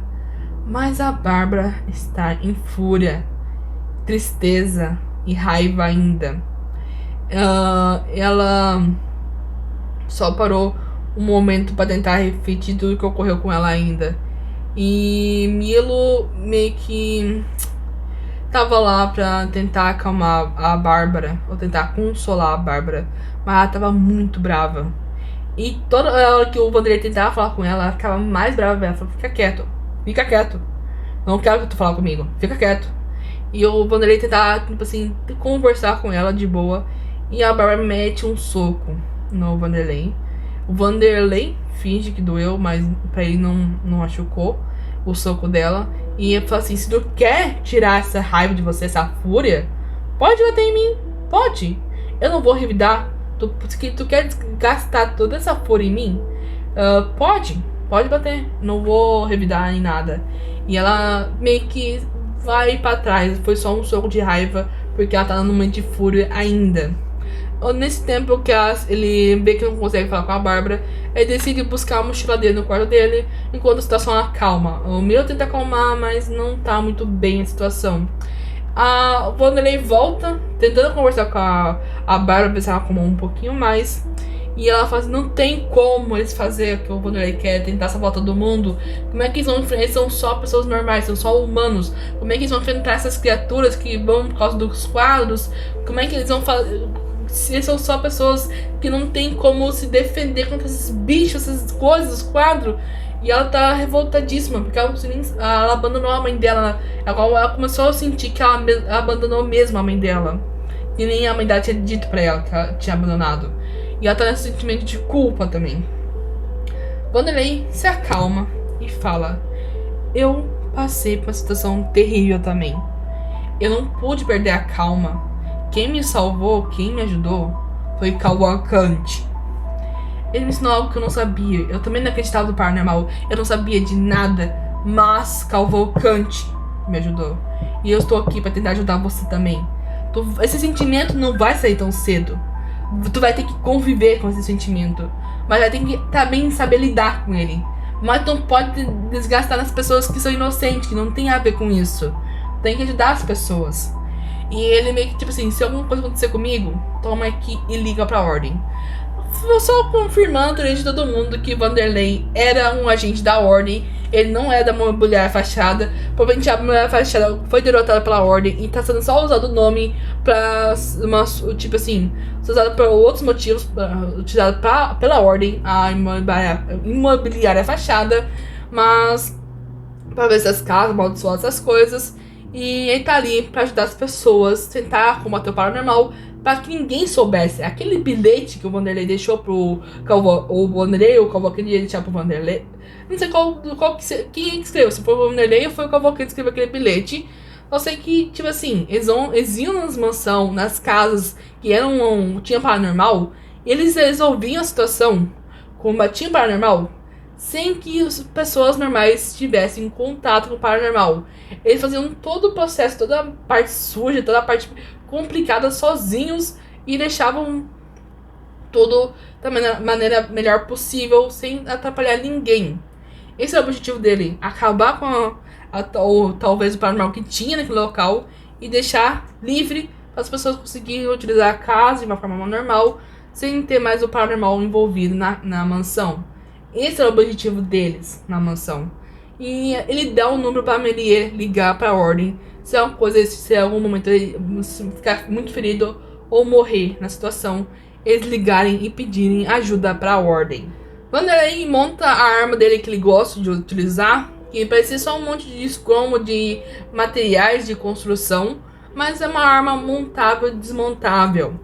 mas a Bárbara está em fúria, tristeza e raiva ainda. Ela só parou um momento para tentar refletir tudo que ocorreu com ela ainda. E Milo meio que tava lá pra tentar acalmar a Bárbara, ou tentar consolar a Bárbara, mas ela tava muito brava. E toda hora que o Vanderlei tentava falar com ela ficava mais brava. Ela falou: fica quieto, não quero que tu fale comigo, fica quieto. E o Vanderlei tentava, tipo assim, conversar com ela de boa, e a Bárbara mete um soco no Vanderlei. O Vanderlei finge que doeu, mas pra ele não machucou o soco dela. E ele fala assim: se tu quer tirar essa raiva de você, essa fúria, pode bater em mim, pode. Eu não vou revidar. Tu quer gastar toda essa fúria em mim? Pode bater. Não vou revidar em nada. E ela meio que vai pra trás. Foi só um soco de raiva, porque ela tá num momento de fúria ainda. Nesse tempo que ele vê que não consegue falar com a Bárbara, ele decide buscar a mochila dele no quarto dele, enquanto a situação acalma. O Milo tenta acalmar, mas não tá muito bem a situação. O Vanderlei volta, tentando conversar com a Bárbara, ver se ela acalmou um pouquinho mais. E ela fala assim: não tem como eles fazer o que o Vanderlei quer, tentar salvar todo mundo. Como é que eles vão enfrentar? Eles são só pessoas normais, são só humanos. Como é que eles vão enfrentar essas criaturas que vão por causa dos quadros? Como é que eles vão fazer? Se são só pessoas que não tem como se defender contra esses bichos, essas coisas, os quadros. E ela tá revoltadíssima, porque ela abandonou a mãe dela. Ela começou a sentir que ela abandonou mesmo a mãe dela. E nem a mãe dela tinha dito pra ela que ela tinha abandonado. E ela tá nesse sentimento de culpa também. Vanderlei se acalma e fala: eu passei por uma situação terrível também. Eu não pude perder a calma. Quem me salvou, quem me ajudou foi Cavalcante. Ele me ensinou algo que eu não sabia. Eu também não acreditava no paranormal. Eu não sabia de nada. Mas Cavalcante me ajudou. E eu estou aqui pra tentar ajudar você também. Esse sentimento não vai sair tão cedo. Tu vai ter que conviver com esse sentimento. Mas vai ter que também saber lidar com ele. Mas não pode desgastar nas pessoas que são inocentes, que não tem a ver com isso. Tem que ajudar as pessoas. E ele meio que tipo assim, se alguma coisa acontecer comigo, toma aqui e liga pra ordem. Só confirmando diante de todo mundo que Vanderlei era um agente da Ordem. Ele não é da Mulher Fachada. Provavelmente a Mulher Fachada foi derrotada pela Ordem e tá sendo só usado o nome pra tipo assim, usado por outros motivos, utilizado pela Ordem, a Imobiliária Fachada, mas pra ver essas casas, amaldiçoar essas coisas. E ele tá ali pra ajudar as pessoas, tentar combater o paranormal, pra que ninguém soubesse. Aquele bilhete que o Vanderlei deixou pro o Vanderlei, ou o Cavalcante ia deixar pro Vanderlei. Não sei quem escreveu, se foi o Vanderlei ou foi o Cavalcante que escreveu aquele bilhete. Eu sei que, tipo assim, eles iam nas mansões, nas casas que tinha paranormal, e eles resolviam a situação, combatiam o paranormal, sem que as pessoas normais tivessem contato com o paranormal. Eles faziam todo o processo, toda a parte suja, toda a parte complicada sozinhos e deixavam tudo da maneira melhor possível, sem atrapalhar ninguém. Esse é o objetivo dele, acabar com ou talvez o paranormal que tinha naquele local e deixar livre para as pessoas conseguirem utilizar a casa de uma forma normal, sem ter mais o paranormal envolvido na mansão. Esse é o objetivo deles na mansão. E ele dá um número para Amélie ligar para a ordem se é uma coisa, se em algum momento ele ficar muito ferido ou morrer na situação, eles ligarem e pedirem ajuda para a ordem. Vanderlei monta a arma dele que ele gosta de utilizar, que parece só um monte de escomo de materiais de construção, mas é uma arma montável e desmontável.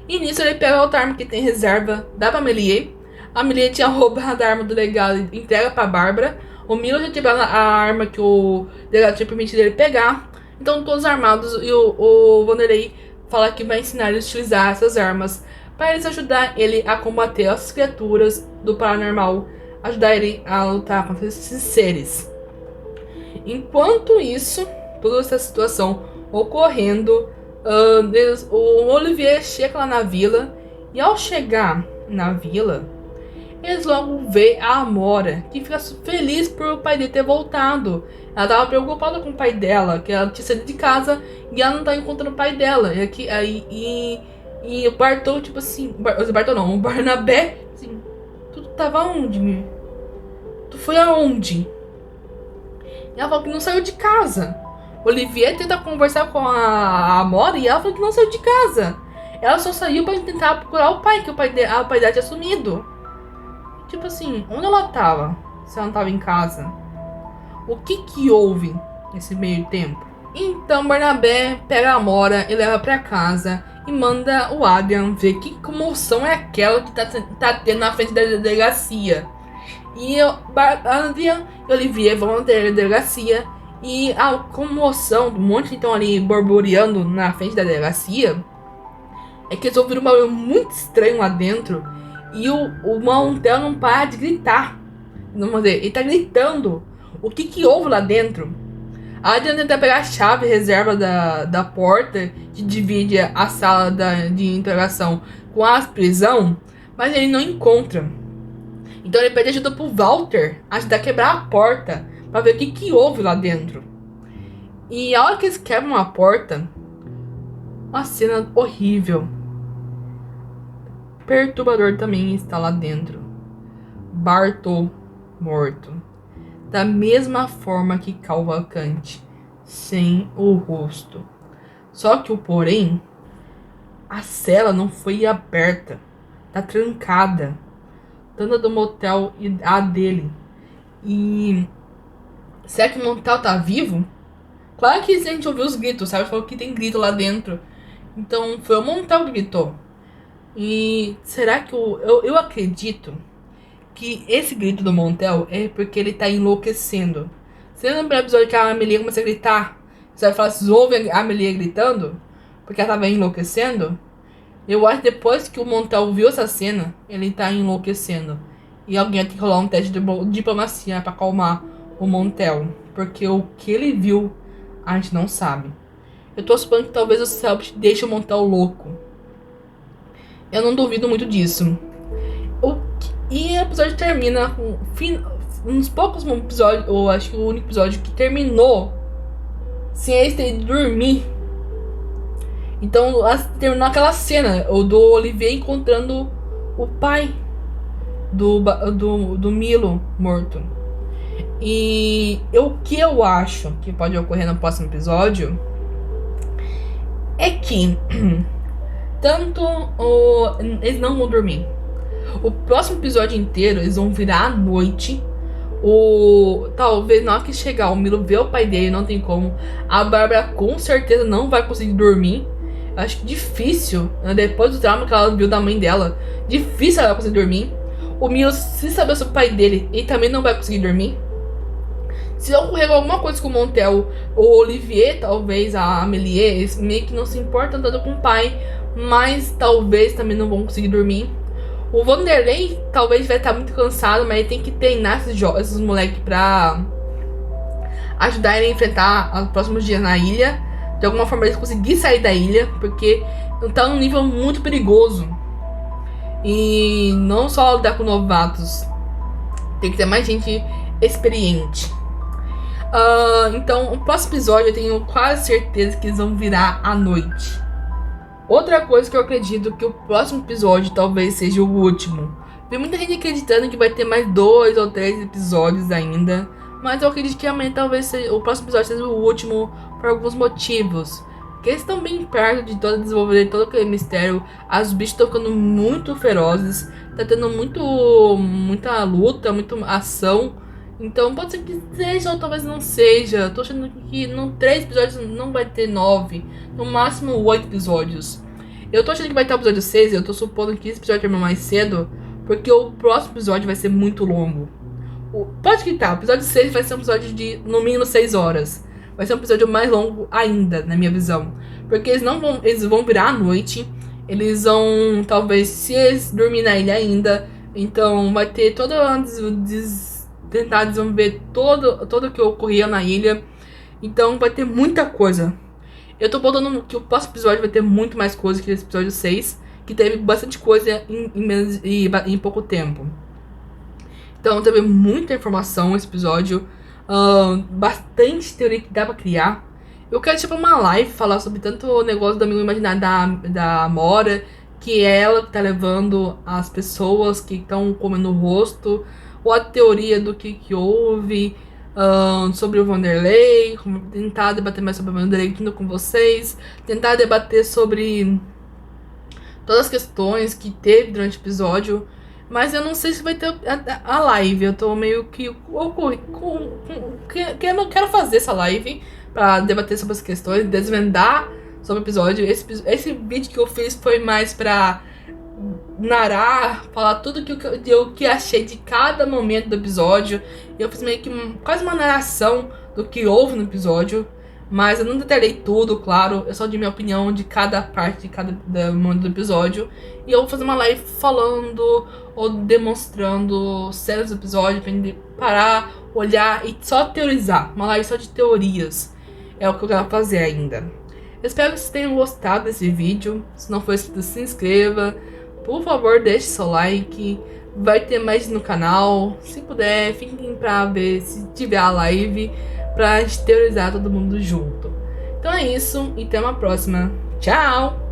E nisso ele pega outra arma que tem reserva, dá pra Amélie. A Amélie tinha roubado a arma do delegado e entrega pra Bárbara. O Milo já tinha a arma que o delegado tinha permitido ele pegar. Então todos armados e o Vanderlei fala que vai ensinar ele a utilizar essas armas para eles ajudar ele a combater as criaturas do paranormal, ajudar ele a lutar contra esses seres. Enquanto isso, toda essa situação ocorrendo, o Olivier chega lá na vila e ao chegar na vila, eles logo vê a Amora, que fica feliz por o pai dele ter voltado. Ela tava preocupada com o pai dela, que ela tinha saído de casa e ela não tá encontrando o pai dela. E o Bartô, tipo assim, o Barnabé, assim, tu tava onde? Tu foi aonde? E ela falou que não saiu de casa. Olivier tenta conversar com a Amora e ela falou que não saiu de casa. Ela só saiu pra tentar procurar o pai, que o pai dela tinha sumido. Tipo assim, onde ela tava? Se ela não tava em casa? O que houve nesse meio tempo? Então Barnabé pega a Amora e leva pra casa e manda o Adrian ver que comoção é aquela que tá tendo na frente da delegacia. E Adrian e Olivier vão até a delegacia e a comoção do monte que estão ali borboreando na frente da delegacia é que eles ouviram um barulho muito estranho lá dentro. E o Montel não para de gritar. Ele tá gritando. O que houve lá dentro? A Adriana tenta pegar a chave reserva da porta que divide a sala de interrogação com a prisão, mas ele não encontra. Então ele pede ajuda pro Walter ajudar a quebrar a porta pra ver o que houve lá dentro. E a hora que eles quebram a porta, uma cena horrível. Perturbador também está lá dentro. Bartô morto. Da mesma forma que Cavalcante, sem o rosto. Só que o porém, a cela não foi aberta. Tá trancada. Tanto a do motel e a dele. E será que o motel tá vivo? Claro que a gente ouviu os gritos, sabe? Falou que tem grito lá dentro. Então foi o motel que gritou. E será que eu acredito que esse grito do Montel é porque ele tá enlouquecendo. Você lembra do episódio que a Amélie começa a gritar? Você vai falar, vocês ouvem a Amélie gritando? Porque ela tava enlouquecendo? Eu acho que depois que o Montel viu essa cena, ele tá enlouquecendo. E alguém tem que rolar um teste de diplomacia pra acalmar o Montel. Porque o que ele viu, a gente não sabe. Eu tô supondo que talvez o Selbit deixe o Montel louco. Eu não duvido muito disso. E o episódio termina com uns poucos episódios, ou acho que o único episódio que terminou sem eles terem de dormir. Então terminou aquela cena do Olivier encontrando o pai do Milo morto. E o que eu acho que pode ocorrer no próximo episódio é que eles não vão dormir. O próximo episódio inteiro eles vão virar à noite. Talvez na hora que chegar o Milo ver o pai dele, não tem como. A Bárbara com certeza não vai conseguir dormir. Acho que difícil, né? Depois do trauma que ela viu da mãe dela, difícil ela conseguir dormir. O Milo, se saber sobre o pai dele, ele também não vai conseguir dormir. Se ocorrer alguma coisa com o Montel, o Olivier, talvez a Amélie, eles meio que não se importam tanto com o pai, mas talvez também não vão conseguir dormir. O Vanderlei talvez vai estar muito cansado, mas ele tem que treinar esses moleques pra ajudar ele a enfrentar os próximos dias na ilha. De alguma forma eles conseguirem sair da ilha, porque tá num nível muito perigoso. E não só lidar com novatos, tem que ter mais gente experiente. Então, o próximo episódio eu tenho quase certeza que eles vão virar à noite. Outra coisa que eu acredito que o próximo episódio talvez seja o último. Tem muita gente acreditando que vai ter mais 2 ou 3 episódios ainda. Mas eu acredito que amanhã talvez o próximo episódio seja o último por alguns motivos. Porque eles estão bem perto de desenvolver todo aquele mistério. Os bichos estão ficando muito ferozes. Tá tendo muita luta, muita ação. Então pode ser que seja ou talvez não seja. Tô achando que no 3 episódios não vai ter 9. No máximo 8 episódios. Eu tô achando que vai ter o episódio 6. E eu tô supondo que esse episódio termina mais cedo. Porque o próximo episódio vai ser muito longo. Pode que tá, o episódio 6 vai ser um episódio de no mínimo 6 horas. Vai ser um episódio mais longo ainda, na minha visão. Porque eles vão virar à noite. Eles vão, talvez, se eles dormirem na ilha ainda. Então vai ter todo tentar desenvolver todo o que ocorria na ilha. Então vai ter muita coisa. Eu tô botando que o próximo episódio vai ter muito mais coisa que esse episódio 6. Que teve bastante coisa em pouco tempo. Então teve muita informação esse episódio. Bastante teoria que dá pra criar. Eu quero tipo uma live falar sobre tanto o negócio do amigo imaginário da Amora, que é ela que tá levando as pessoas que estão comendo o rosto, ou a teoria do que houve sobre o Vanderlei, tentar debater mais sobre o Vanderlei junto com vocês, tentar debater sobre todas as questões que teve durante o episódio. Mas eu não sei se vai ter a live. Eu tô meio que eu não quero fazer essa live pra debater sobre as questões, desvendar sobre o episódio. Esse vídeo que eu fiz foi mais pra narrar, falar tudo que achei de cada momento do episódio. Eu fiz meio que quase uma narração do que houve no episódio. Mas eu não detalhei tudo, claro. Eu só dei minha opinião de cada parte, de cada momento do episódio. E eu vou fazer uma live falando ou demonstrando cenas do episódio pra gente parar, olhar e só teorizar. Uma live só de teorias. É o que eu quero fazer ainda. Eu espero que vocês tenham gostado desse vídeo. Se não for inscrito, se inscreva. Por favor, deixe seu like. Vai ter mais no canal. Se puder, fiquem pra ver se tiver a live, pra gente teorizar todo mundo junto. Então é isso, e até uma próxima. Tchau!